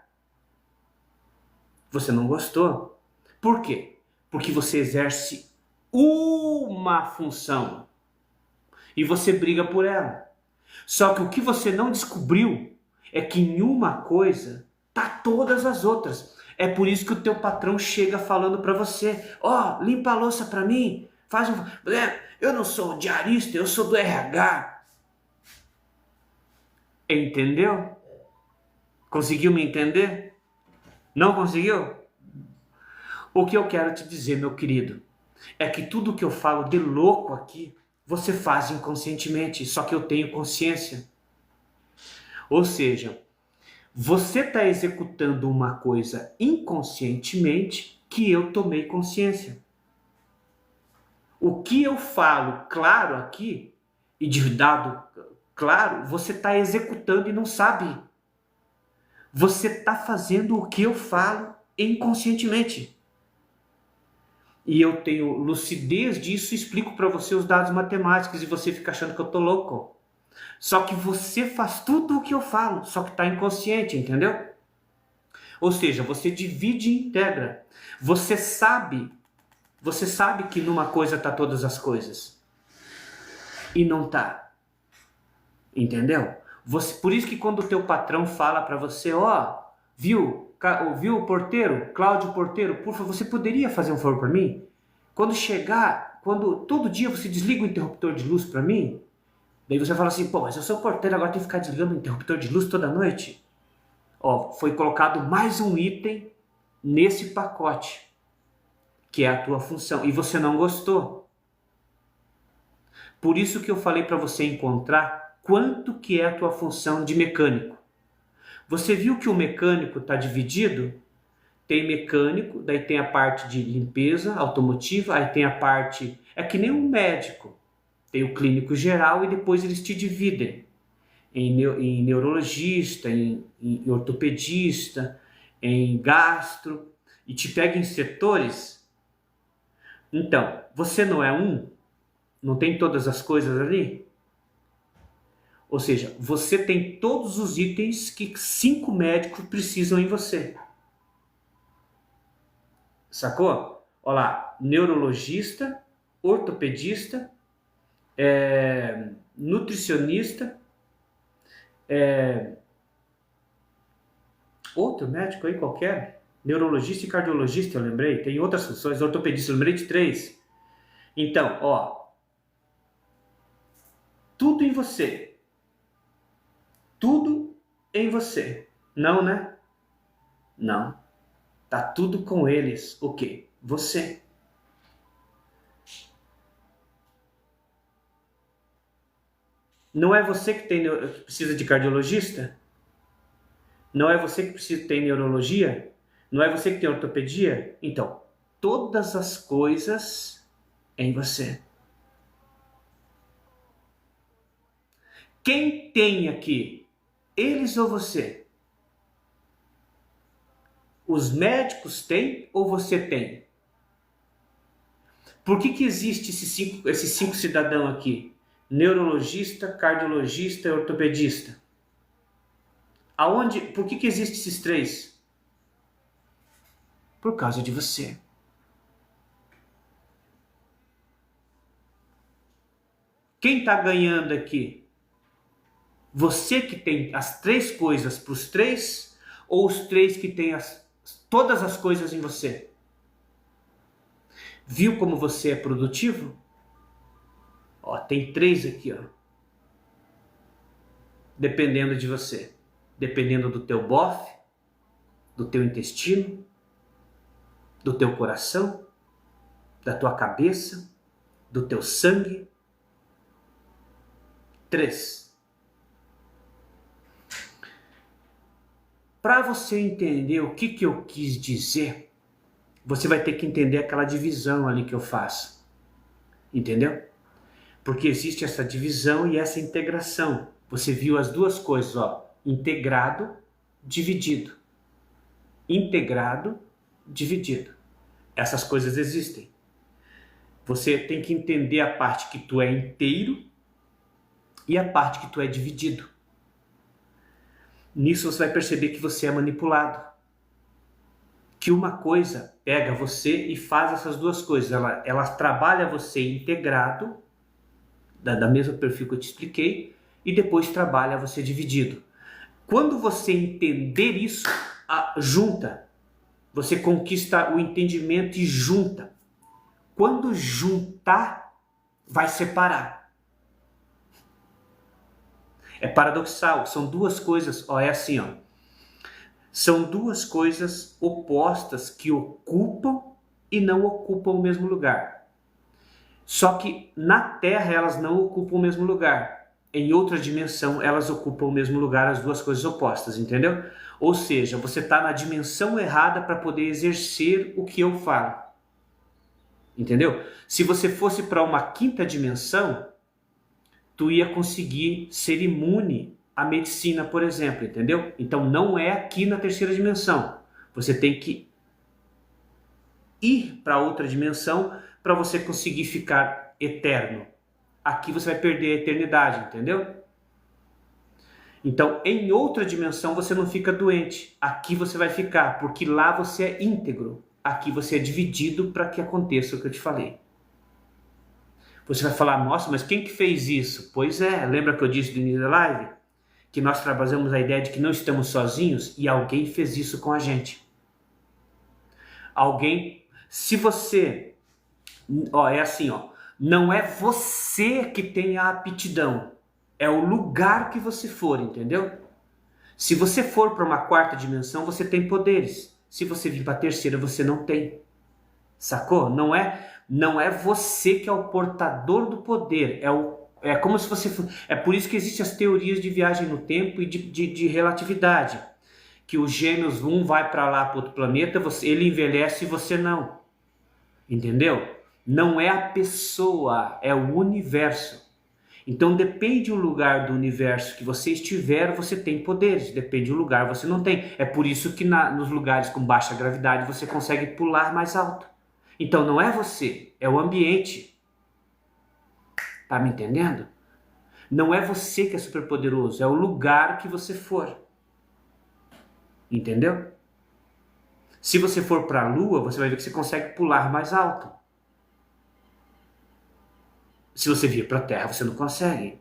Você não gostou. Por quê? Porque você exerce uma função e você briga por ela. Só que o que você não descobriu é que em uma coisa tá todas as outras. É por isso que o teu patrão chega falando para você, ó, limpa a louça para mim, faz um... Eu não sou diarista, eu sou do RH. Entendeu? Conseguiu me entender? Não conseguiu? O que eu quero te dizer, meu querido, é que tudo que eu falo de louco aqui, você faz inconscientemente, só que eu tenho consciência. Ou seja, você está executando uma coisa inconscientemente que eu tomei consciência. O que eu falo claro aqui, e de dado claro, você está executando e não sabe. Você está fazendo o que eu falo inconscientemente. E eu tenho lucidez disso e explico para você os dados matemáticos e você fica achando que eu tô louco. Só que você faz tudo o que eu falo, só que está inconsciente, entendeu? Ou seja, você divide e integra. Você sabe que numa coisa tá todas as coisas. E não tá. Entendeu? Por isso que quando o teu patrão fala para você, ó, viu o porteiro, Cláudio Porteiro, por favor, você poderia fazer um favor para mim? Quando todo dia você desliga o interruptor de luz para mim, daí você fala assim, pô, mas eu sou porteiro, agora tem que ficar desligando o interruptor de luz toda noite? Ó, foi colocado mais um item nesse pacote, que é a tua função, e você não gostou. Por isso que eu falei para você encontrar quanto que é a tua função de mecânico. Você viu que o mecânico está dividido? Tem mecânico, daí tem a parte de limpeza automotiva, aí tem a parte... É que nem um médico. Tem o clínico geral e depois eles te dividem em neurologista, em ortopedista, em gastro, e te pega em setores. Então, você não é um? Não tem todas as coisas ali? Ou seja, você tem todos os itens que 5 médicos precisam em você. Sacou? Olha lá, neurologista, ortopedista, nutricionista, outro médico aí qualquer, neurologista e cardiologista, eu lembrei, tem outras funções, ortopedista, eu lembrei de 3. Então, ó, tudo em você. Tudo em você. Não, né? Não. Tá tudo com eles. O quê? Você. Não é você que precisa de cardiologista? Não é você que ter neurologia? Não é você que tem ortopedia? Então, todas as coisas em você. Quem tem aqui? Eles ou você? Os médicos têm ou você tem? Por que existe esses cinco cidadãos aqui? Neurologista, cardiologista e ortopedista. Por que existem esses 3? Por causa de você. Quem está ganhando aqui? Você que tem as 3 coisas para os 3 ou os 3 que têm todas as coisas em você? Viu como você é produtivo? Ó, tem 3 aqui, ó. Dependendo de você. Dependendo do teu bofe, do teu intestino, do teu coração, da tua cabeça, do teu sangue. 3. Para você entender o que eu quis dizer, você vai ter que entender aquela divisão ali que eu faço. Entendeu? Porque existe essa divisão e essa integração. Você viu as 2 coisas, ó. Integrado, dividido. Integrado, dividido. Essas coisas existem. Você tem que entender a parte que tu é inteiro e a parte que tu é dividido. Nisso você vai perceber que você é manipulado. Que uma coisa pega você e faz essas 2 coisas. Ela trabalha você integrado, da mesma perfil que eu te expliquei, e depois trabalha você dividido. Quando você entender isso, junta. Você conquista o entendimento e junta. Quando juntar, vai separar. É paradoxal, são 2 coisas, ó, é assim, ó. São 2 coisas opostas que ocupam e não ocupam o mesmo lugar. Só que na Terra elas não ocupam o mesmo lugar. Em outra dimensão elas ocupam o mesmo lugar, as 2 coisas opostas, entendeu? Ou seja, você está na dimensão errada para poder exercer o que eu falo. Entendeu? Se você fosse para uma 5ª dimensão, tu ia conseguir ser imune à medicina, por exemplo, entendeu? Então não é aqui na 3ª dimensão. Você tem que ir para outra dimensão para você conseguir ficar eterno. Aqui você vai perder a eternidade, entendeu? Então, em outra dimensão você não fica doente. Aqui você vai ficar, porque lá você é íntegro. Aqui você é dividido para que aconteça o que eu te falei. Você vai falar, nossa, mas quem que fez isso? Pois é, lembra que eu disse no início da live? Que nós trabalhamos a ideia de que não estamos sozinhos e alguém fez isso com a gente. Alguém, se você, ó, é assim, ó, não é você que tem a aptidão, é o lugar que você for, entendeu? Se você for para uma 4ª dimensão, você tem poderes. Se você vir para a 3ª, você não tem. Sacou? Não é você que é o portador do poder, é como se você fosse. É por isso que existem as teorias de viagem no tempo e de relatividade. Que os gêmeos, um vai para lá, para outro planeta, ele envelhece e você não. Entendeu? Não é a pessoa, é o universo. Então depende do lugar do universo que você estiver, você tem poderes. Depende do lugar, você não tem. É por isso que nos lugares com baixa gravidade você consegue pular mais alto. Então não é você, é o ambiente. Tá me entendendo? Não é você que é superpoderoso, é o lugar que você for. Entendeu? Se você for para a Lua, você vai ver que você consegue pular mais alto. Se você vir para a Terra, você não consegue.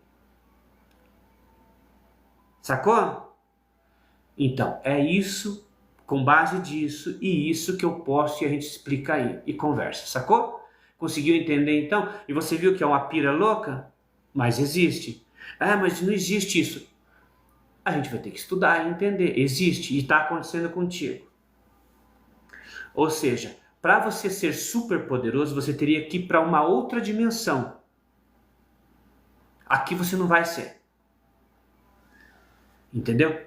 Sacou? Então, é isso, com base disso e isso que eu posto e a gente explica aí e conversa, sacou? Conseguiu entender então? E você viu que é uma pira louca? Mas existe. Ah, mas não existe isso. A gente vai ter que estudar e entender. Existe e está acontecendo contigo. Ou seja, para você ser super poderoso, você teria que ir para uma outra dimensão. Aqui você não vai ser. Entendeu?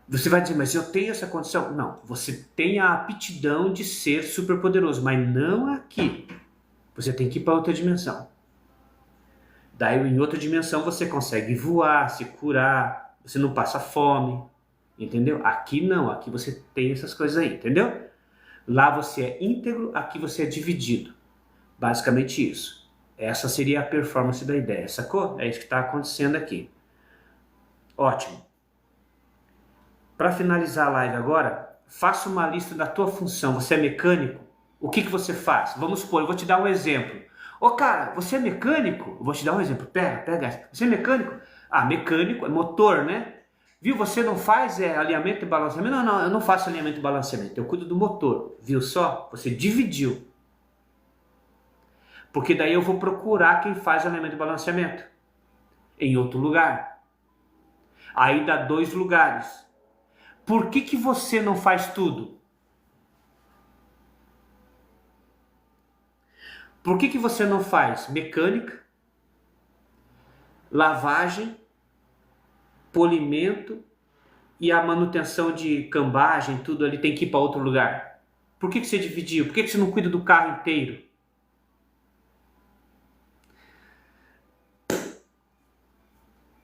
Você vai dizer, mas eu tenho essa condição? Não, você tem a aptidão de ser super poderoso, mas não aqui. Você tem que ir para outra dimensão. Daí em outra dimensão você consegue voar, se curar, você não passa fome, entendeu? Aqui não, aqui você tem essas coisas aí, entendeu? Lá você é íntegro, aqui você é dividido. Basicamente isso. Essa seria a performance da ideia, sacou? É isso que está acontecendo aqui. Ótimo. Para finalizar a live agora, faça uma lista da tua função. Você é mecânico? O que você faz? Vamos supor, eu vou te dar um exemplo. Ô cara, você é mecânico? Eu vou te dar um exemplo. Pega essa. Você é mecânico? Ah, mecânico é motor, né? Viu? Você não faz alinhamento e balanceamento? Não, eu não faço alinhamento e balanceamento. Eu cuido do motor. Viu só? Você dividiu. Porque daí eu vou procurar quem faz alinhamento e balanceamento em outro lugar. Aí dá 2 lugares. Por que você não faz tudo? Por que você não faz mecânica, lavagem, polimento e a manutenção de cambagem, tudo ali tem que ir para outro lugar? Por que você dividiu? Por que você não cuida do carro inteiro?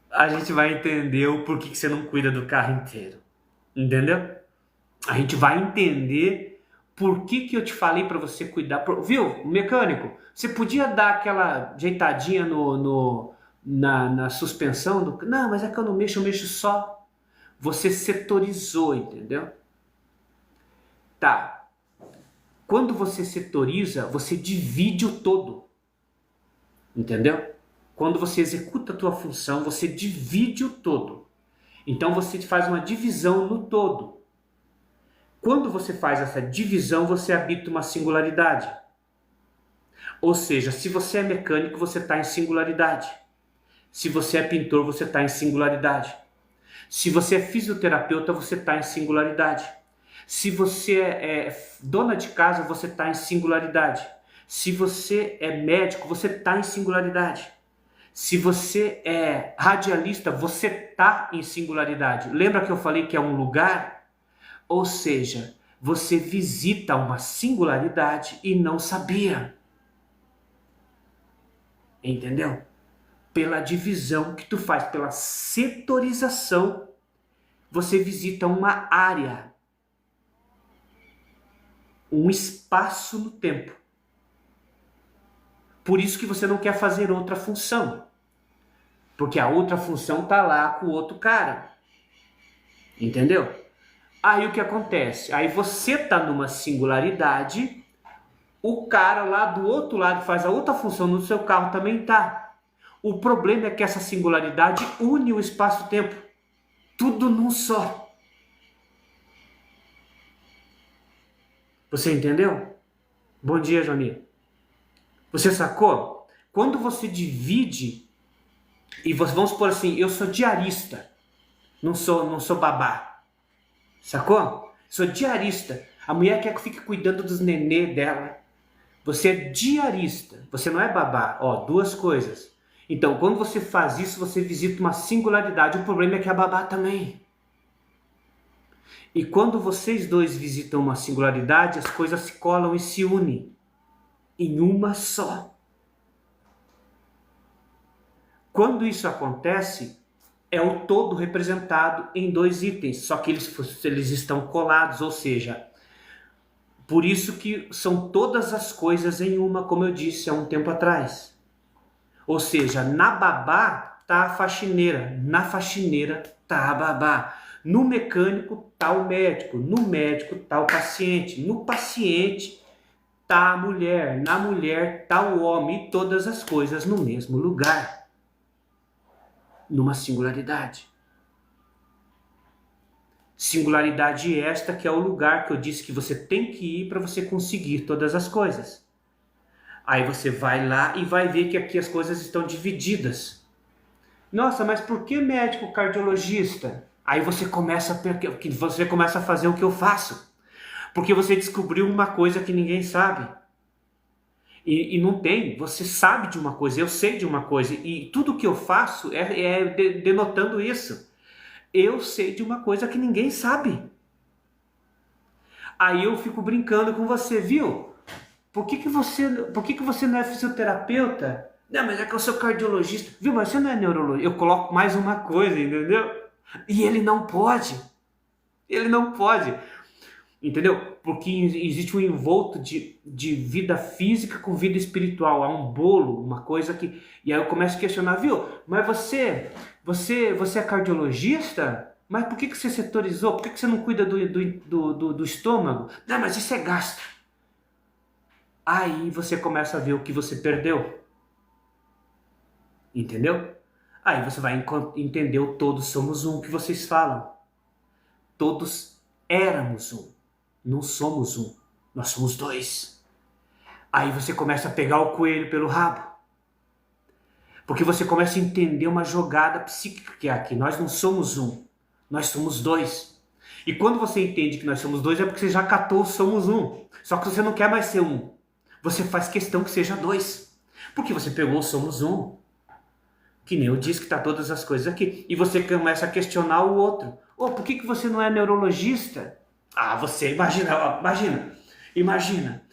A gente vai entender o porquê que você não cuida do carro inteiro. Entendeu? A gente vai entender por que eu te falei para você cuidar. Viu, mecânico? Você podia dar aquela ajeitadinha na suspensão? Não, mas é que eu não mexo, eu mexo só. Você setorizou, entendeu? Tá. Quando você setoriza, você divide o todo. Entendeu? Quando você executa a tua função, você divide o todo. Então você faz uma divisão no todo. Quando você faz essa divisão, você habita uma singularidade. Ou seja, se você é mecânico, você está em singularidade. Se você é pintor, você está em singularidade. Se você é fisioterapeuta, você está em singularidade. Se você é dona de casa, você está em singularidade. Se você é médico, você está em singularidade. Se você é radialista, você está em singularidade. Lembra que eu falei que é um lugar? Ou seja, você visita uma singularidade e não sabia. Entendeu? Pela divisão que tu faz, pela setorização, você visita uma área, um espaço no tempo. Por isso que você não quer fazer outra função. Porque a outra função está lá com o outro cara. Entendeu? Aí o que acontece? Aí você está numa singularidade, o cara lá do outro lado que faz a outra função no seu carro também está. O problema é que essa singularidade une o espaço-tempo. Tudo num só. Você entendeu? Bom dia, Johnny. Você sacou? Quando você divide, e vamos supor assim, eu sou diarista, não sou babá. Sacou? Sou diarista. A mulher quer que eu fique cuidando dos nenê dela. Você é diarista. Você não é babá. Ó, 2 coisas. Então, quando você faz isso, você visita uma singularidade. O problema é que a babá também. E quando vocês dois visitam uma singularidade, as coisas se colam e se unem em uma só. Quando isso acontece, é o todo representado em 2 itens, só que eles estão colados, ou seja, por isso que são todas as coisas em uma, como eu disse há um tempo atrás. Ou seja, na babá está a faxineira, na faxineira está a babá. No mecânico está o médico, no médico está o paciente, no paciente tá a mulher, na mulher tá o homem e todas as coisas no mesmo lugar. Numa singularidade. Singularidade esta que é o lugar que eu disse que você tem que ir para você conseguir todas as coisas. Aí você vai lá e vai ver que aqui as coisas estão divididas. Nossa, mas por que médico cardiologista? Aí você começa a fazer o que eu faço. Porque você descobriu uma coisa que ninguém sabe. E não tem, você sabe de uma coisa, eu sei de uma coisa. E tudo que eu faço é denotando isso. Eu sei de uma coisa que ninguém sabe. Aí eu fico brincando com você, viu? Por que você não é fisioterapeuta? Não, mas é que eu sou cardiologista. Viu, mas você não é neurologista. Eu coloco mais uma coisa, entendeu? E ele não pode. Ele não pode. Entendeu? Porque existe um envolto de vida física com vida espiritual. Há um bolo, uma coisa que... E aí eu começo a questionar, viu? Mas você é cardiologista? Mas por que você setorizou? Por que você não cuida do estômago? Não, mas isso é gasto. Aí você começa a ver o que você perdeu. Entendeu? Aí você vai entender o todos somos um que vocês falam. Todos éramos um. Não somos um. Nós somos dois. Aí você começa a pegar o coelho pelo rabo. Porque você começa a entender uma jogada psíquica que é aqui. Nós não somos um. Nós somos dois. E quando você entende que nós somos dois é porque você já catou o somos um. Só que você não quer mais ser um. Você faz questão que seja dois. Porque você pegou o somos um. Que nem eu disse que está todas as coisas aqui. E você começa a questionar o outro. Por que você não é neurologista? Ah, você imagina.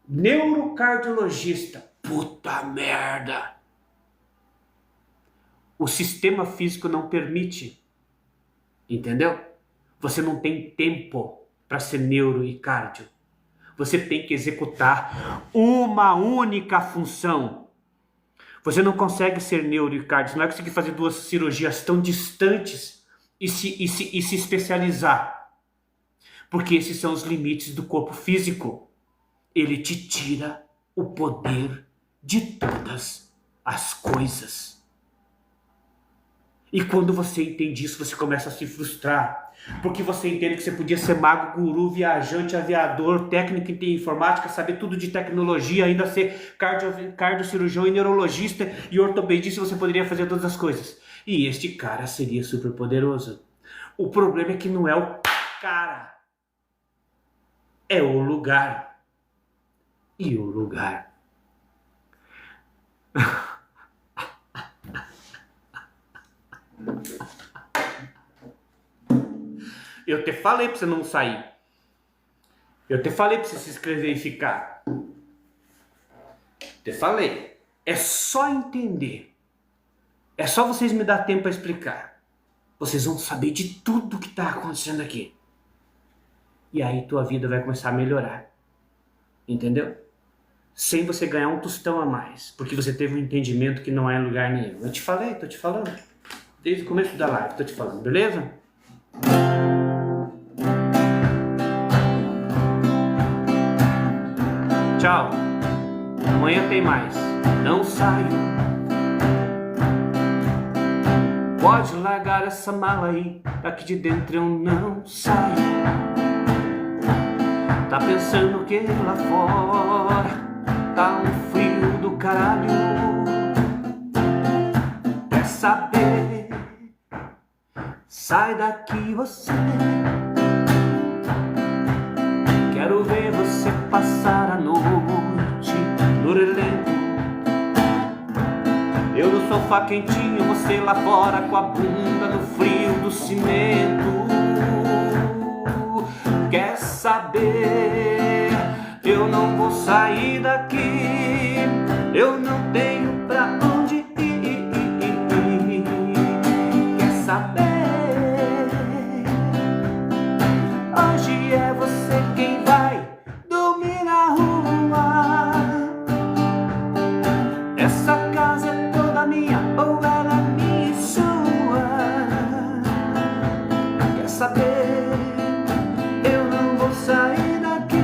Neurocardiologista. Puta merda. O sistema físico não permite. Entendeu? Você não tem tempo para ser neuro e cardio. Você tem que executar uma única função. Você não consegue ser neuro e cardio. Você não vai conseguir fazer duas cirurgias tão distantes e se especializar. Porque esses são os limites do corpo físico. Ele te tira o poder de todas as coisas. E quando você entende isso, você começa a se frustrar. Porque você entende que você podia ser mago, guru, viajante, aviador, técnico em informática, saber tudo de tecnologia, ainda ser cardiocirurgião e neurologista e ortopedista, você poderia fazer todas as coisas. E este cara seria super poderoso. O problema é que não é o cara. É o lugar. E o lugar. Eu te falei pra você não sair. Eu te falei pra você se inscrever e ficar. Te falei. É só entender. É só vocês me dar tempo pra explicar. Vocês vão saber de tudo que tá acontecendo aqui. E aí tua vida vai começar a melhorar. Entendeu? Sem você ganhar um tostão a mais. Porque você teve um entendimento que não é em lugar nenhum. Eu te falei, tô te falando. Desde o começo da live, tô te falando, beleza? Tchau. Amanhã tem mais. Não saio. Pode largar essa mala aí. Daqui de dentro eu não saio. Tá pensando que lá fora tá um frio do caralho. Quer saber? Sai daqui você. Quero ver você passar a noite no relento. Eu no sofá quentinho, você lá fora com a bunda no frio do cimento. Quer saber? Eu não vou sair daqui. Eu não tenho pra onde ir. Quer saber? Hoje é você quem vai dormir na rua. Essa casa é toda minha, ou ela é minha e sua. Quer saber? Eu não vou sair daqui.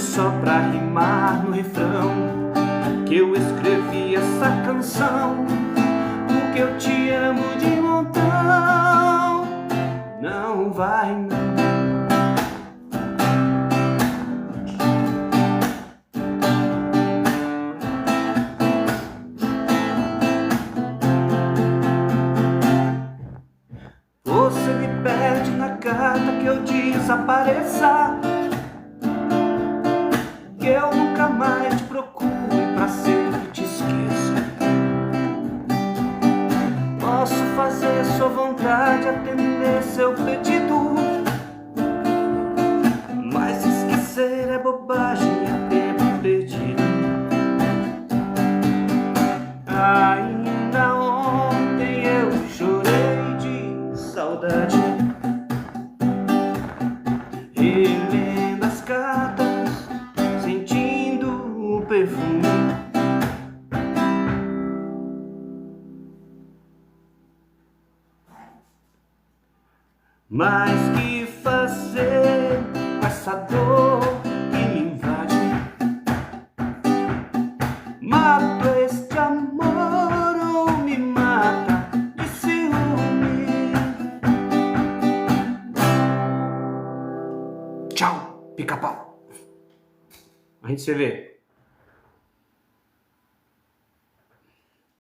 só pra rimar no refrão que eu escrevi essa canção, porque eu te amo de montão. Não vai não. Você me pede na carta que eu desapareça, que eu nunca mais te procure, pra sempre te esqueça. Posso fazer sua vontade, atender seu pedido, mas esquecer é bobagem, é tempo perdido. Ainda ontem eu chorei de saudade, relendo as cartas, sentindo o perfume. Mas que fazer com essa dor que me invade? Mato este amor ou me mata de ciúme? Tchau, pica-pau. A gente se vê.